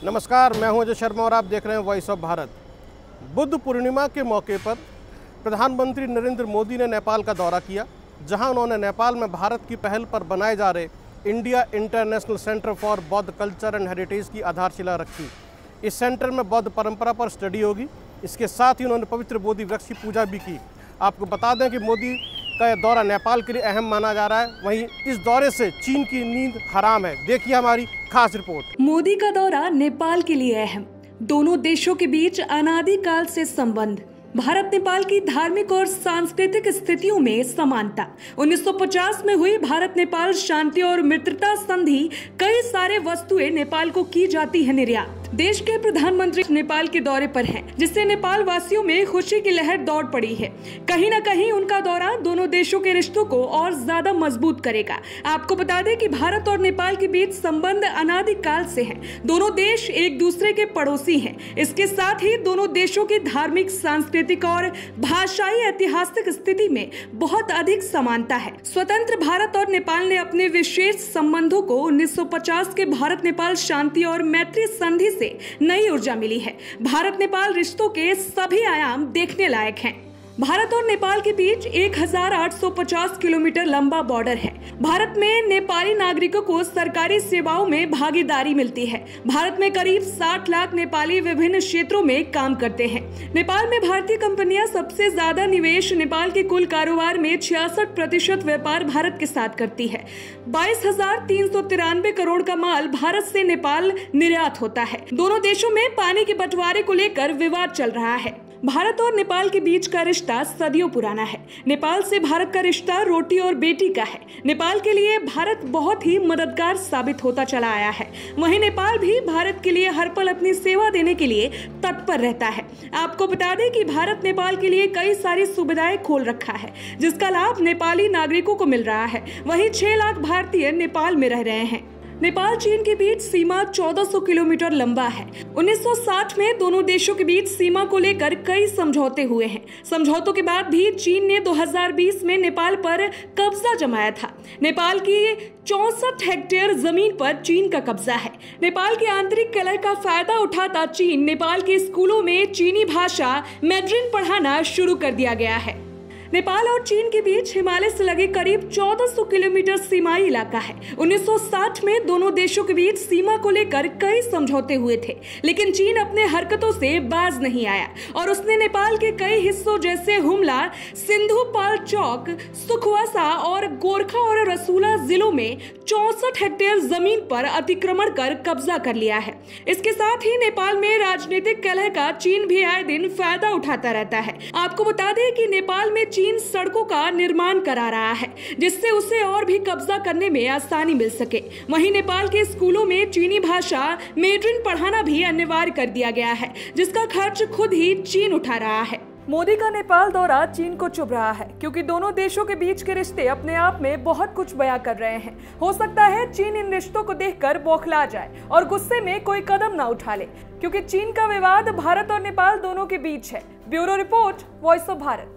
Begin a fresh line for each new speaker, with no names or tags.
नमस्कार, मैं हूं अजय शर्मा और आप देख रहे हैं वॉइस ऑफ भारत। बुद्ध पूर्णिमा के मौके पर प्रधानमंत्री नरेंद्र मोदी ने नेपाल का दौरा किया, जहां उन्होंने नेपाल में भारत की पहल पर बनाए जा रहे इंडिया इंटरनेशनल सेंटर फॉर बौद्ध कल्चर एंड हेरिटेज की आधारशिला रखी। इस सेंटर में बौद्ध परंपरा पर स्टडी होगी। इसके साथ ही उन्होंने पवित्र बोधि वृक्ष की पूजा भी की। आपको बता दें कि मोदी का दौरा नेपाल के लिए अहम माना जा रहा है। वहीं इस दौरे से चीन की नींद हराम है। देखिए हमारी खास रिपोर्ट।
मोदी का दौरा नेपाल के लिए अहम। दोनों देशों के बीच अनादिकाल से संबंध, भारत नेपाल की धार्मिक और सांस्कृतिक स्थितियों में समानता। 1950 में हुई भारत नेपाल शांति और मित्रता संधि कई सारे वस्तुएं नेपाल को की जाती है निर्यात। देश के प्रधानमंत्री नेपाल के दौरे पर हैं, जिससे नेपाल वासियों में खुशी की लहर दौड़ पड़ी है। कहीं न कहीं उनका दौरा दोनों देशों के रिश्तों को और ज्यादा मजबूत करेगा। आपको बता दें कि भारत और नेपाल के बीच संबंध अनादिकाल से हैं। दोनों देश एक दूसरे के पड़ोसी हैं। इसके साथ ही दोनों देशों की धार्मिक, सांस्कृतिक और भाषाई ऐतिहासिक स्थिति में बहुत अधिक समानता है। स्वतंत्र भारत और नेपाल ने अपने विशेष संबंधों को 1950 के भारत नेपाल शांति और मैत्री संधि से नई ऊर्जा मिली है। भारत नेपाल रिश्तों के सभी आयाम देखने लायक हैं। भारत और नेपाल के बीच 1850 किलोमीटर लंबा बॉर्डर है। भारत में नेपाली नागरिकों को सरकारी सेवाओं में भागीदारी मिलती है। भारत में करीब 60 लाख नेपाली विभिन्न क्षेत्रों में काम करते हैं। नेपाल में भारतीय कंपनियां सबसे ज्यादा निवेश, नेपाल के कुल कारोबार में 66% व्यापार भारत के साथ करती है। 22,393 करोड़ का माल भारत से नेपाल निर्यात होता है। दोनों देशों में पानी के बंटवारे को लेकर विवाद चल रहा है। भारत और नेपाल के बीच का रिश्ता सदियों पुराना है। नेपाल से भारत का रिश्ता रोटी और बेटी का है। नेपाल के लिए भारत बहुत ही मददगार साबित होता चला आया है। वहीं नेपाल भी भारत के लिए हर पल अपनी सेवा देने के लिए तत्पर रहता है। आपको बता दें कि भारत नेपाल के लिए कई सारी सुविधाएं खोल रखा है, जिसका लाभ नेपाली नागरिकों को मिल रहा है। वहीं 6 लाख भारतीय नेपाल में रह रहे हैं। नेपाल चीन के बीच सीमा 1400 किलोमीटर लंबा है। 1960 में दोनों देशों के बीच सीमा को लेकर कई समझौते हुए हैं। समझौतों के बाद भी चीन ने 2020 में नेपाल पर कब्जा जमाया था। नेपाल की 64 हेक्टेयर जमीन पर चीन का कब्जा है। नेपाल की आंतरिक कलह का फायदा उठाता चीन नेपाल के स्कूलों में चीनी भाषा मैड्रिन पढ़ाना शुरू कर दिया गया है। नेपाल और चीन के बीच हिमालय से लगे करीब 1400 किलोमीटर सीमाई इलाका है। 1960 में दोनों देशों के बीच सीमा को लेकर कई समझौते हुए थे, लेकिन चीन अपने हरकतों से बाज नहीं आया और उसने नेपाल के कई हिस्सों जैसे हुमला, सिंधुपाल चौक, सुखवासा और गोरखा और रसूला जिलों में 64 हेक्टेयर जमीन पर अतिक्रमण कर कब्जा कर लिया है। इसके साथ ही नेपाल में राजनीतिक कलह का चीन भी आए दिन फायदा उठाता रहता है। आपको बता दें कि नेपाल में चीन सड़कों का निर्माण करा रहा है, जिससे उसे और भी कब्जा करने में आसानी मिल सके। वहीं नेपाल के स्कूलों में चीनी भाषा मैड्रिन पढ़ाना भी अनिवार्य कर दिया गया है, जिसका खर्च खुद ही चीन उठा रहा है। मोदी का नेपाल दौरा चीन को चुभ रहा है, क्योंकि दोनों देशों के बीच के रिश्ते अपने आप में बहुत कुछ बयां कर रहे हैं। हो सकता है चीन इन रिश्तों को देखकर बौखला जाए और गुस्से में कोई कदम ना उठा ले, क्योंकि चीन का विवाद भारत और नेपाल दोनों के बीच है। Bureau report, voice of Bharat.